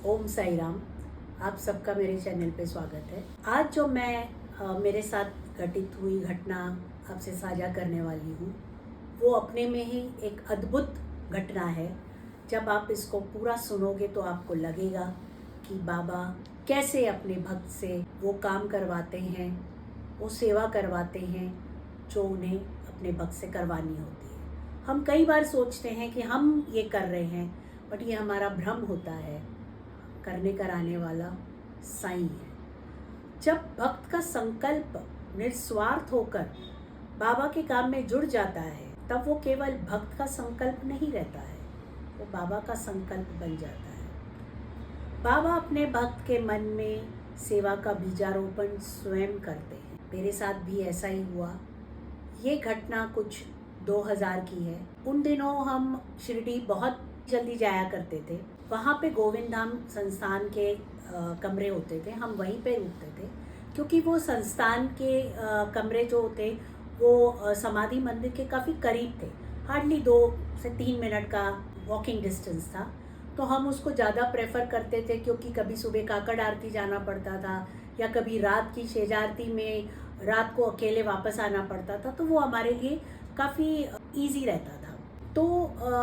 ओम साई राम। आप सबका मेरे चैनल पे स्वागत है। आज जो मैं मेरे साथ घटित हुई घटना आपसे साझा करने वाली हूँ वो अपने में ही एक अद्भुत घटना है। जब आप इसको पूरा सुनोगे तो आपको लगेगा कि बाबा कैसे अपने भक्त से वो काम करवाते हैं, वो सेवा करवाते हैं जो उन्हें अपने भक्त से करवानी होती है। हम कई बार सोचते हैं कि हम ये कर रहे हैं, बट ये हमारा भ्रम होता है। करने कराने वाला साईं है। जब भक्त का संकल्प निस्वार्थ होकर बाबा के काम में जुड़ जाता है तब वो केवल भक्त का संकल्प नहीं रहता है, वो बाबा का संकल्प बन जाता है। बाबा अपने भक्त के मन में सेवा का बीजारोपण स्वयं करते हैं। मेरे साथ भी ऐसा ही हुआ। ये घटना कुछ 2000 की है। उन दिनों हम शिरडी बहुत जल्दी जाया करते थे। वहाँ पे गोविंद धाम संस्थान के कमरे होते थे, हम वहीं पे रुकते थे क्योंकि वो संस्थान के कमरे जो होते वो समाधि मंदिर के काफ़ी करीब थे। हार्डली 2 से 3 मिनट का वॉकिंग डिस्टेंस था, तो हम उसको ज़्यादा प्रेफर करते थे क्योंकि कभी सुबह काकड़ आरती जाना पड़ता था या कभी रात की शेज आरती में रात को अकेले वापस आना पड़ता था, तो वो हमारे लिए काफ़ी ईजी रहता था। तो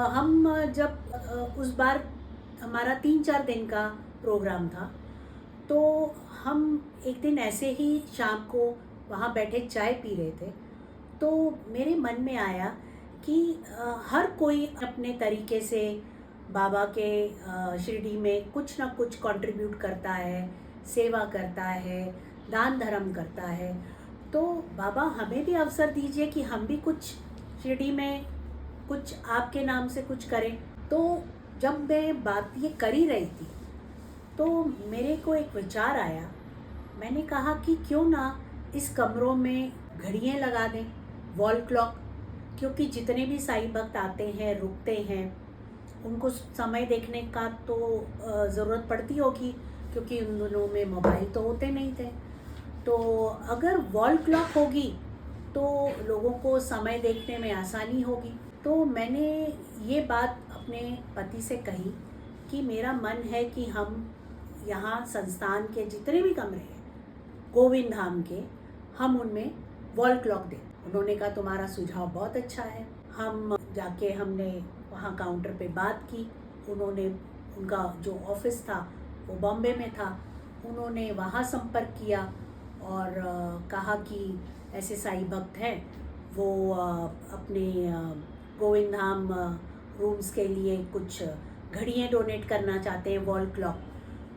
हम जब उस बार हमारा 3-4 दिन का प्रोग्राम था, तो हम एक दिन ऐसे ही शाम को वहाँ बैठे चाय पी रहे थे, तो मेरे मन में आया कि हर कोई अपने तरीके से बाबा के शिरडी में कुछ ना कुछ कंट्रीब्यूट करता है, सेवा करता है, दान धर्म करता है। तो बाबा हमें भी अवसर दीजिए कि हम भी कुछ शिरडी में कुछ आपके नाम से कुछ करें। तो जब मैं बात ये कर ही रही थी तो मेरे को एक विचार आया। मैंने कहा कि क्यों ना इस कमरों में घड़ियाँ लगा दें, वॉल क्लॉक, क्योंकि जितने भी साईं भक्त आते हैं रुकते हैं उनको समय देखने का तो ज़रूरत पड़ती होगी, क्योंकि उन दिनों में मोबाइल तो होते नहीं थे। तो अगर वॉल क्लॉक होगी तो लोगों को समय देखने में आसानी होगी। तो मैंने ये बात अपने पति से कही कि मेरा मन है कि हम यहाँ संस्थान के जितने भी कमरे हैं गोविंद धाम के, हम उनमें वॉल क्लॉक दें। उन्होंने कहा तुम्हारा सुझाव बहुत अच्छा है। हम जाके हमने वहाँ काउंटर पे बात की। उन्होंने, उनका जो ऑफिस था वो बॉम्बे में था, उन्होंने वहाँ संपर्क किया और कहा कि ऐसे साईं भक्त हैं, वो अपने गोविंद धाम रूम्स के लिए कुछ घड़ियाँ डोनेट करना चाहते हैं, वॉल क्लॉक,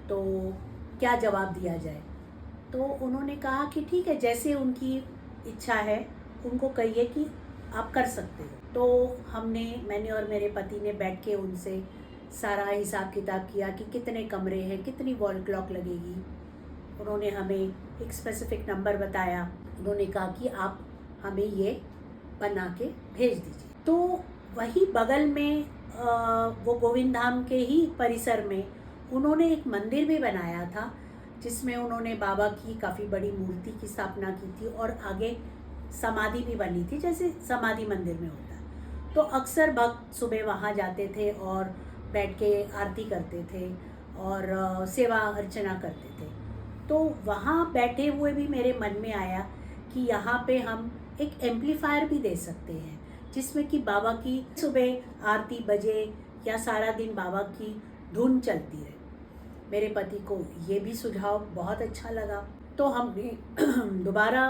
तो क्या जवाब दिया जाए। तो उन्होंने कहा कि ठीक है, जैसे उनकी इच्छा है उनको कहिए कि आप कर सकते हो। तो मैंने और मेरे पति ने बैठ के उनसे सारा हिसाब किताब किया कि कितने कमरे हैं, कितनी वॉल क्लॉक लगेगी। उन्होंने हमें एक स्पेसिफिक नंबर बताया। उन्होंने कहा कि आप हमें ये बना के भेज दीजिए। तो वही बगल में वो गोविंद धाम के ही परिसर में उन्होंने एक मंदिर भी बनाया था, जिसमें उन्होंने बाबा की काफ़ी बड़ी मूर्ति की स्थापना की थी और आगे समाधि भी बनी थी, जैसे समाधि मंदिर में होता है। तो अक्सर भक्त सुबह वहाँ जाते थे और बैठ के आरती करते थे और सेवा अर्चना करते थे। तो वहाँ बैठे हुए भी मेरे मन में आया कि यहाँ पे हम एक एम्पलीफायर भी दे सकते हैं, जिसमें कि बाबा की सुबह आरती बजे या सारा दिन बाबा की धुन चलती रहे। मेरे पति को ये भी सुझाव बहुत अच्छा लगा, तो हमने दोबारा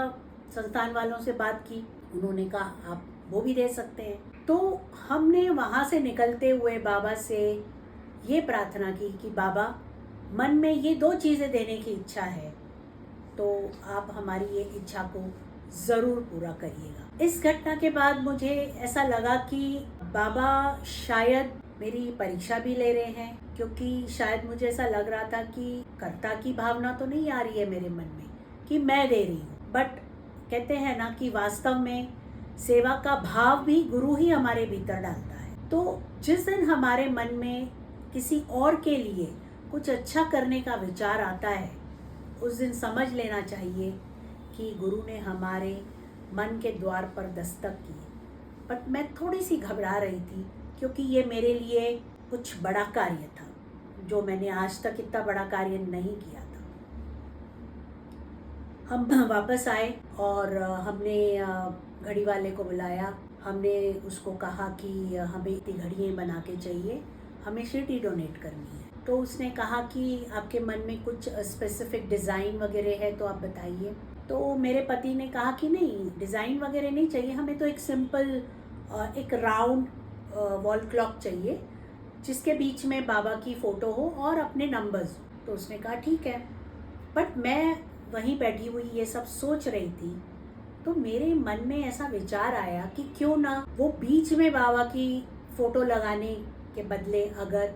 संस्थान वालों से बात की। उन्होंने कहा आप वो भी दे सकते हैं। तो हमने वहाँ से निकलते हुए बाबा से ये प्रार्थना की कि बाबा, मन में ये 2 चीज़ें देने की इच्छा है, तो आप हमारी ये इच्छा को ज़रूर पूरा करिएगा। इस घटना के बाद मुझे ऐसा लगा कि बाबा शायद मेरी परीक्षा भी ले रहे हैं, क्योंकि शायद मुझे ऐसा लग रहा था कि कर्ता की भावना तो नहीं आ रही है मेरे मन में कि मैं दे रही हूँ, बट कहते हैं ना कि वास्तव में सेवा का भाव भी गुरु ही हमारे भीतर डालता है। तो जिस दिन हमारे मन में किसी और के लिए कुछ अच्छा करने का विचार आता है, उस दिन समझ लेना चाहिए कि गुरु ने हमारे मन के द्वार पर दस्तक की। बट मैं थोड़ी सी घबरा रही थी क्योंकि ये मेरे लिए कुछ बड़ा कार्य था। जो मैंने आज तक इतना बड़ा कार्य नहीं किया था। हम वापस आए और हमने घड़ी वाले को बुलाया। हमने उसको कहा कि हमें इतनी घड़ियाँ बना के चाहिए, हमें शिरडी डोनेट करनी है। तो उसने कहा कि आपके मन में कुछ स्पेसिफिक डिज़ाइन वगैरह है तो आप बताइए। तो मेरे पति ने कहा कि नहीं, डिज़ाइन वगैरह नहीं चाहिए, हमें तो एक सिंपल एक राउंड वॉल क्लॉक चाहिए जिसके बीच में बाबा की फ़ोटो हो और अपने नंबर्स हो। तो उसने कहा ठीक है। बट मैं वहीं बैठी हुई ये सब सोच रही थी, तो मेरे मन में ऐसा विचार आया कि क्यों ना वो बीच में बाबा की फ़ोटो लगाने के बदले अगर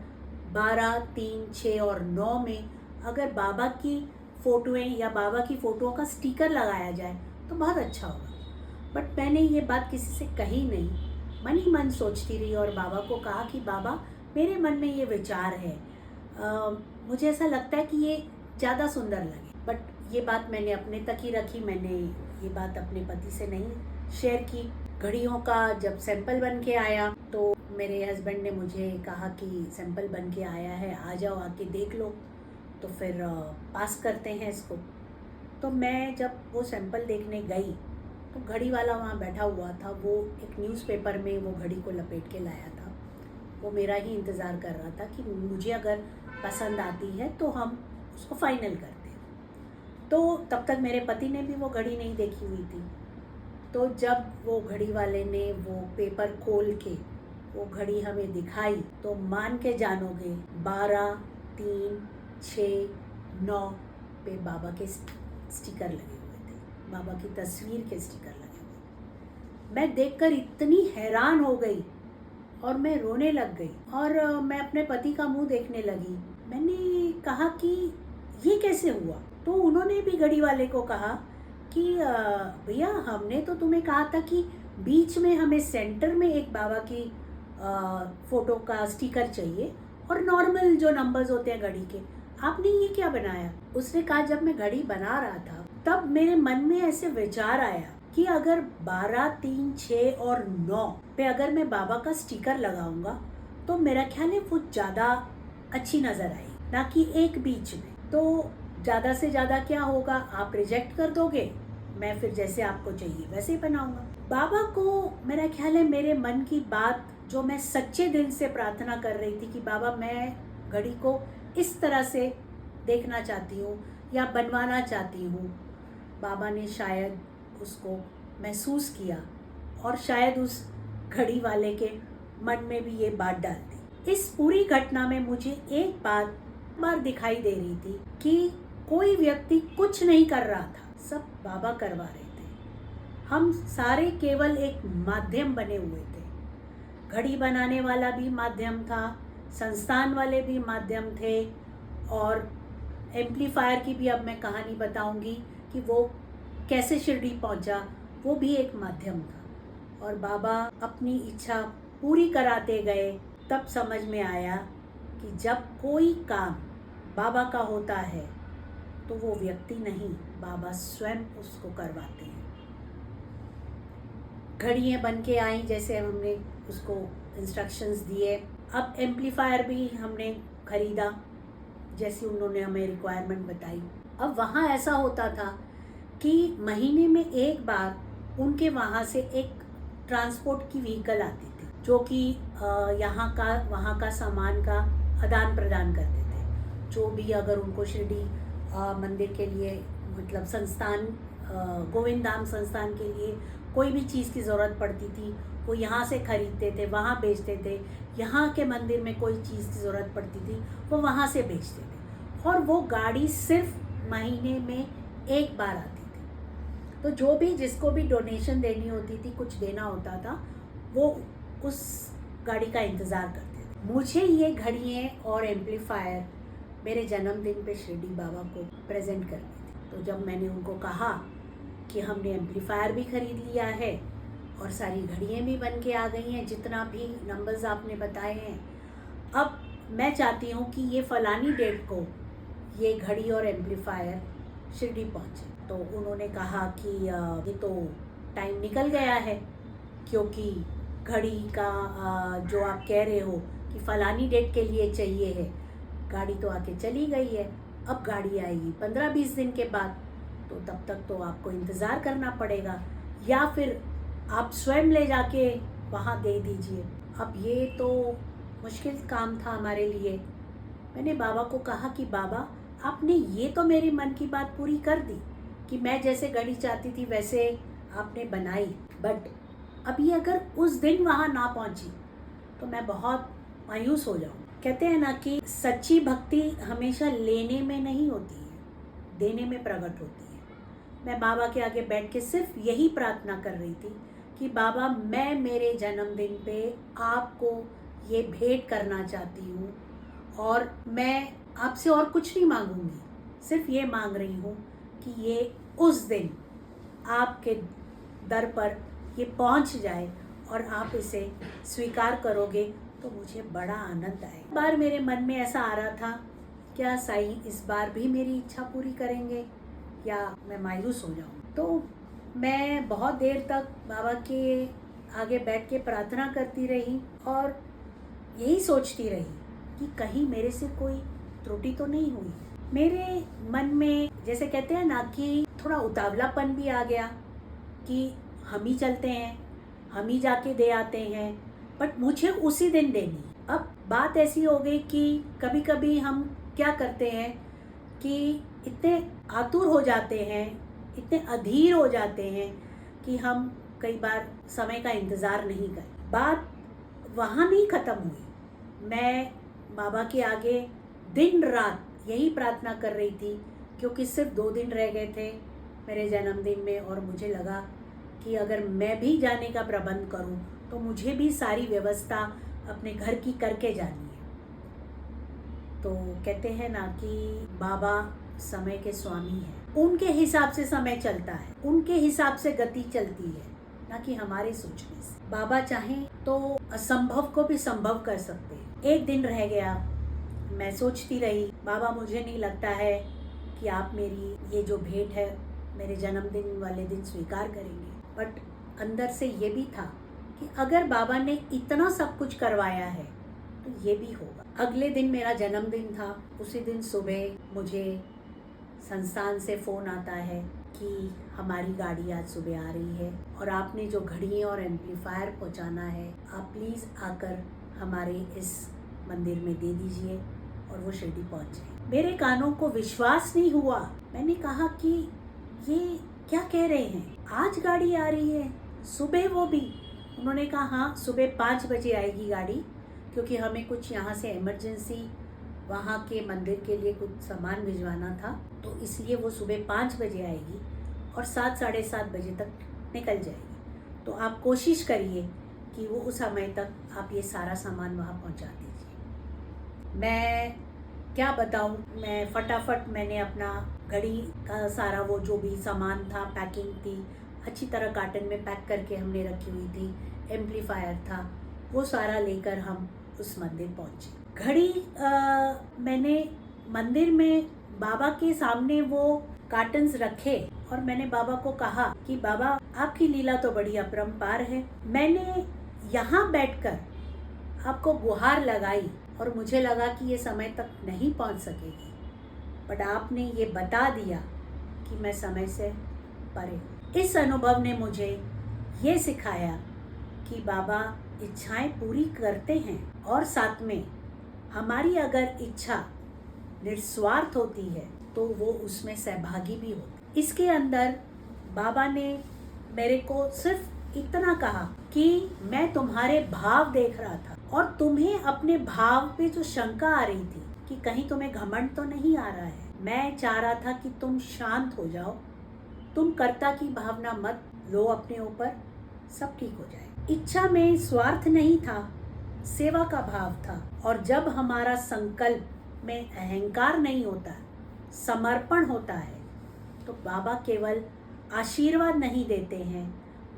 12, 3, 6 और 9 में अगर बाबा की फ़ोटोएं या बाबा की फ़ोटोओं का स्टिकर लगाया जाए तो बहुत अच्छा होगा। बट मैंने ये बात किसी से कही नहीं, मन ही मन सोचती रही और बाबा को कहा कि बाबा, मेरे मन में ये विचार है, मुझे ऐसा लगता है कि ये ज़्यादा सुंदर लगे। बट ये बात मैंने अपने तक ही रखी, मैंने ये बात अपने पति से नहीं शेयर की। घड़ियों का जब सैंपल बन के आया तो मेरे हस्बैंड ने मुझे कहा कि सैंपल बन के आया है, आ जाओ आके देख लो, तो फिर पास करते हैं इसको। तो मैं जब वो सैंपल देखने गई तो घड़ी वाला वहाँ बैठा हुआ था, वो एक न्यूज़पेपर में वो घड़ी को लपेट के लाया था। वो मेरा ही इंतज़ार कर रहा था कि मुझे अगर पसंद आती है तो हम उसको फाइनल करते हैं। तो तब तक मेरे पति ने भी वो घड़ी नहीं देखी हुई थी। तो जब वो घड़ी वाले ने वो पेपर खोल के वो घड़ी हमें दिखाई तो मान के जानोगे 12, 3, 6, 9 पे बाबा के स्टिकर लगे हुए थे, बाबा की तस्वीर के स्टिकर लगे हुए। मैं देखकर इतनी हैरान हो गई और मैं रोने लग गई और मैं अपने पति का मुंह देखने लगी। मैंने कहा कि ये कैसे हुआ? तो उन्होंने भी घड़ी वाले को कहा कि भैया, हमने तो तुम्हें कहा था कि बीच में हमें सेंटर में एक बाबा की फ़ोटो का स्टिकर चाहिए और नॉर्मल जो नंबर्स होते हैं घड़ी के, आपने ये क्या बनाया? उसने कहा जब मैं घड़ी बना रहा था तब मेरे मन में ऐसे विचार आया कि अगर 12, 3, 6 और 9 पे अगर मैं बाबा का स्टिकर लगाऊंगा तो मेरा ख्याल है वो ज़्यादा अच्छी नज़र आएगी, ना कि एक बीच में। तो ज़्यादा से ज़्यादा क्या होगा, आप रिजेक्ट कर दोगे, मैं फिर जैसे आपको चाहिए वैसे ही बनाऊंगा। बाबा को मेरा ख्याल है मेरे मन की बात जो मैं सच्चे दिल से प्रार्थना कर रही थी कि बाबा, मैं घड़ी को इस तरह से देखना चाहती हूँ या बनवाना चाहती हूँ, बाबा ने शायद उसको महसूस किया और शायद उस घड़ी वाले के मन में भी ये बात डाल दी। इस पूरी घटना में मुझे एक बात बार दिखाई दे रही थी कि कोई व्यक्ति कुछ नहीं कर रहा था, सब बाबा करवा रहे थे। हम सारे केवल एक माध्यम बने हुए थे। घड़ी बनाने वाला भी माध्यम था, संस्थान वाले भी माध्यम थे और एम्पलीफायर की भी अब मैं कहानी बताऊंगी कि वो कैसे शिरडी पहुंचा, वो भी एक माध्यम था। और बाबा अपनी इच्छा पूरी कराते गए। तब समझ में आया कि जब कोई काम बाबा का होता है तो वो व्यक्ति नहीं, बाबा स्वयं उसको करवाते हैं। घड़ियाँ बन के आई जैसे हमने उसको इंस्ट्रक्शंस दिए। अब एम्पलीफायर भी हमने खरीदा जैसी उन्होंने हमें रिक्वायरमेंट बताई। अब वहाँ ऐसा होता था कि महीने में एक बार उनके वहाँ से एक ट्रांसपोर्ट की व्हीकल आती थी जो कि यहाँ का वहाँ का सामान का आदान प्रदान करते थे। जो भी अगर उनको शिरडी मंदिर के लिए, मतलब संस्थान, गोविंद धाम संस्थान के लिए कोई भी चीज़ की ज़रूरत पड़ती थी वो यहाँ से खरीदते थे, वहाँ बेचते थे। यहाँ के मंदिर में कोई चीज़ की ज़रूरत पड़ती थी वो वहाँ से बेचते थे। और वो गाड़ी सिर्फ महीने में एक बार आती थी। तो जो भी जिसको भी डोनेशन देनी होती थी, कुछ देना होता था, वो उस गाड़ी का इंतज़ार करते थे। मुझे ये घड़ियाँ और एम्पलीफायर मेरे जन्मदिन पे शिरडी बाबा को प्रेजेंट करनी थी। तो जब मैंने उनको कहा कि हमने एम्पलीफायर भी खरीद लिया है और सारी घड़ियाँ भी बन के आ गई हैं, जितना भी नंबर्स आपने बताए हैं, अब मैं चाहती हूँ कि ये फ़लानी डेट को ये घड़ी और एम्पलीफायर शिरडी पहुँचे। तो उन्होंने कहा कि ये तो टाइम निकल गया है, क्योंकि घड़ी का जो आप कह रहे हो कि फ़लानी डेट के लिए चाहिए है, गाड़ी तो आके चली गई है, अब गाड़ी आएगी 15-20 दिन के बाद, तो तब तक तो आपको इंतज़ार करना पड़ेगा, या फिर आप स्वयं ले जाके वहाँ दे दीजिए। अब ये तो मुश्किल काम था हमारे लिए। मैंने बाबा को कहा कि बाबा, आपने ये तो मेरी मन की बात पूरी कर दी कि मैं जैसे घड़ी चाहती थी वैसे आपने बनाई, बट अभी अगर उस दिन वहाँ ना पहुँची तो मैं बहुत मायूस हो जाऊँ। कहते हैं ना कि सच्ची भक्ति हमेशा लेने में नहीं होती है, देने में प्रकट होती है। मैं बाबा के आगे बैठ के सिर्फ यही प्रार्थना कर रही थी कि बाबा, मैं मेरे जन्मदिन पे आपको ये भेंट करना चाहती हूँ, और मैं आपसे और कुछ नहीं मांगूंगी, सिर्फ ये मांग रही हूँ कि ये उस दिन आपके दर पर ये पहुँच जाए और आप इसे स्वीकार करोगे तो मुझे बड़ा आनंद आए। इस बार मेरे मन में ऐसा आ रहा था, क्या साईं इस बार भी मेरी इच्छा पूरी करेंगे या मैं मायूस हो जाऊँ। तो मैं बहुत देर तक बाबा के आगे बैठ के प्रार्थना करती रही और यही सोचती रही कि कहीं मेरे से कोई त्रुटि तो नहीं हुई। मेरे मन में जैसे कहते हैं ना कि थोड़ा उतावलापन भी आ गया कि हम ही चलते हैं, हम ही जाके दे आते हैं, बट मुझे उसी दिन देनी। अब बात ऐसी हो गई कि कभी कभी हम क्या करते हैं कि इतने आतुर हो जाते हैं, इतने अधीर हो जाते हैं कि हम कई बार समय का इंतज़ार नहीं करें। बात वहाँ नहीं ख़त्म हुई। मैं बाबा के आगे दिन रात यही प्रार्थना कर रही थी, क्योंकि सिर्फ 2 दिन रह गए थे मेरे जन्मदिन में, और मुझे लगा कि अगर मैं भी जाने का प्रबंध करूं तो मुझे भी सारी व्यवस्था अपने घर की करके जानी है। तो कहते हैं ना कि बाबा समय के स्वामी हैं, उनके हिसाब से समय चलता है, उनके हिसाब से गति चलती है, ना कि हमारे सोचने से। बाबा चाहें तो असंभव को भी संभव कर सकते हैं। एक दिन रह गया, मैं सोचती रही, बाबा मुझे नहीं लगता है कि आप मेरी ये जो भेंट है मेरे जन्मदिन वाले दिन स्वीकार करेंगे। बट अंदर से ये भी था कि अगर बाबा ने इतना सब कुछ करवाया है तो ये भी होगा। अगले दिन मेरा जन्मदिन था। उसी दिन सुबह मुझे संस्थान से फ़ोन आता है कि हमारी गाड़ी आज सुबह आ रही है और आपने जो घड़ी और एम्पलीफायर पहुंचाना है, आप प्लीज़ आकर हमारे इस मंदिर में दे दीजिए और वो शिरडी पहुंच जाए। मेरे कानों को विश्वास नहीं हुआ। मैंने कहा कि ये क्या कह रहे हैं, आज गाड़ी आ रही है सुबह, वो भी। उन्होंने कहा हाँ, सुबह 5 बजे आएगी गाड़ी, क्योंकि हमें कुछ यहाँ से इमरजेंसी वहाँ के मंदिर के लिए कुछ सामान भिजवाना था, तो इसलिए वो सुबह 5 बजे आएगी और 7 साढ़े 7 बजे तक निकल जाएगी। तो आप कोशिश करिए कि वो उस समय तक आप ये सारा सामान वहाँ पहुँचा दीजिए। मैं क्या बताऊँ, मैं फटाफट मैंने अपना घड़ी का सारा वो जो भी सामान था, पैकिंग थी, अच्छी तरह कार्टन में पैक करके हमने रखी हुई थी, एम्पलीफायर था, वो सारा लेकर हम उस मंदिर पहुँचे। घड़ी मैंने मंदिर में बाबा के सामने वो कार्टन्स रखे और मैंने बाबा को कहा कि बाबा, आपकी लीला तो बड़ी अपरंपार है। मैंने यहाँ बैठकर आपको गुहार लगाई और मुझे लगा कि ये समय तक नहीं पहुँच सकेगी, बट आपने ये बता दिया कि मैं समय से परे हूँ। इस अनुभव ने मुझे ये सिखाया कि बाबा इच्छाएं पूरी करते हैं और साथ में हमारी अगर इच्छा निस्वार्थ होती है तो वो उसमें सहभागी भी होती। इसके अंदर बाबा ने मेरे को सिर्फ इतना कहा कि मैं तुम्हारे भाव देख रहा था और तुम्हें अपने भाव पे जो शंका आ रही थी कि कहीं तुम्हें घमंड तो नहीं आ रहा है, मैं चाह रहा था कि तुम शांत हो जाओ, तुम कर्ता की भावना मत लो अपने ऊपर, सब ठीक हो जाए। इच्छा में स्वार्थ नहीं था, सेवा का भाव था। और जब हमारा संकल्प में अहंकार नहीं होता, समर्पण होता है, तो बाबा केवल आशीर्वाद नहीं देते हैं,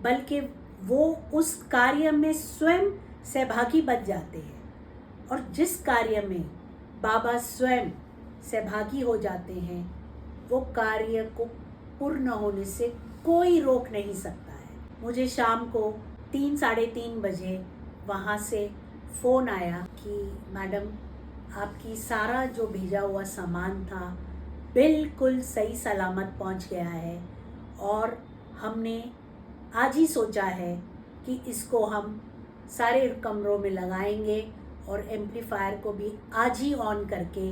बल्कि वो उस कार्य में स्वयं सहभागी बन जाते हैं। और जिस कार्य में बाबा स्वयं सहभागी हो जाते हैं, वो कार्य को पूर्ण होने से कोई रोक नहीं सकता है। मुझे शाम को 3 साढ़े 3 बजे वहाँ से फ़ोन आया कि मैडम आपकी सारा जो भेजा हुआ सामान था बिल्कुल सही सलामत पहुंच गया है और हमने आज ही सोचा है कि इसको हम सारे कमरों में लगाएंगे और एम्पलीफायर को भी आज ही ऑन करके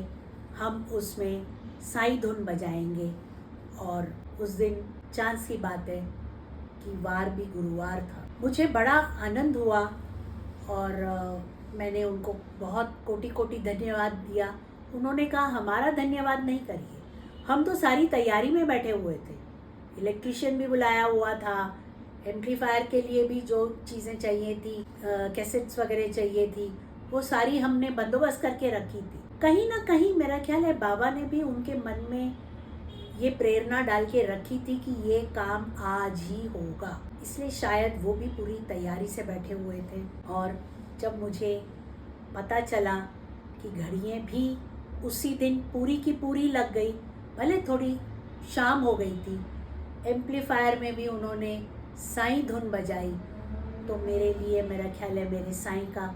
हम उसमें साई धुन बजाएंगे। और उस दिन चांस की बात है कि वार भी गुरुवार था। मुझे बड़ा आनंद हुआ और मैंने उनको बहुत कोटि कोटि धन्यवाद दिया। उन्होंने कहा हमारा धन्यवाद नहीं करिए, हम तो सारी तैयारी में बैठे हुए थे, इलेक्ट्रिशियन भी बुलाया हुआ था, एम्पलीफायर के लिए भी जो चीज़ें चाहिए थी, कैसेट्स वगैरह चाहिए थी, वो सारी हमने बंदोबस्त करके रखी थी। कहीं ना कहीं मेरा ख्याल है बाबा ने भी उनके मन में ये प्रेरणा डाल के रखी थी कि ये काम आज ही होगा, इसलिए शायद वो भी पूरी तैयारी से बैठे हुए थे। और जब मुझे पता चला कि घड़ियाँ भी उसी दिन पूरी की पूरी लग गई, भले थोड़ी शाम हो गई थी, एम्पलीफायर में भी उन्होंने साईं धुन बजाई, तो मेरे लिए मेरा ख्याल है मेरे साईं का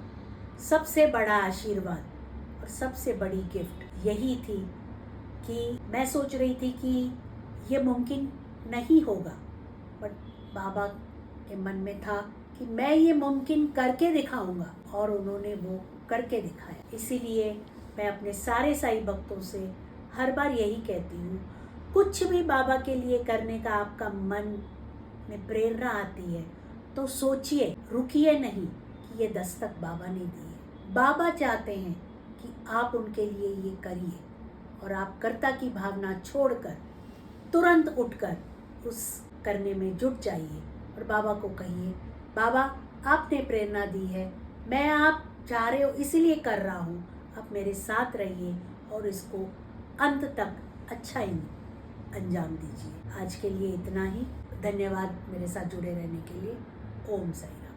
सबसे बड़ा आशीर्वाद और सबसे बड़ी गिफ्ट यही थी कि मैं सोच रही थी कि ये मुमकिन नहीं होगा, बट बाबा के मन में था कि मैं ये मुमकिन करके दिखाऊंगा और उन्होंने वो करके दिखाया। इसीलिए मैं अपने सारे साईं भक्तों से हर बार यही कहती हूँ, कुछ भी बाबा के लिए करने का आपका मन में प्रेरणा आती है तो सोचिए, रुकिए नहीं कि ये दस्तक बाबा ने दी है। बाबा चाहते हैं कि आप उनके लिए ये करिए और आप कर्ता की भावना छोड़कर तुरंत उठकर उस करने में जुट जाइए और बाबा को कहिए, बाबा आपने प्रेरणा दी है, मैं आप चाह रहे हो इसीलिए कर रहा हूँ, आप मेरे साथ रहिए और इसको अंत तक अच्छा ही अंजाम दीजिए। आज के लिए इतना ही। धन्यवाद मेरे साथ जुड़े रहने के लिए। ओम साईं राम।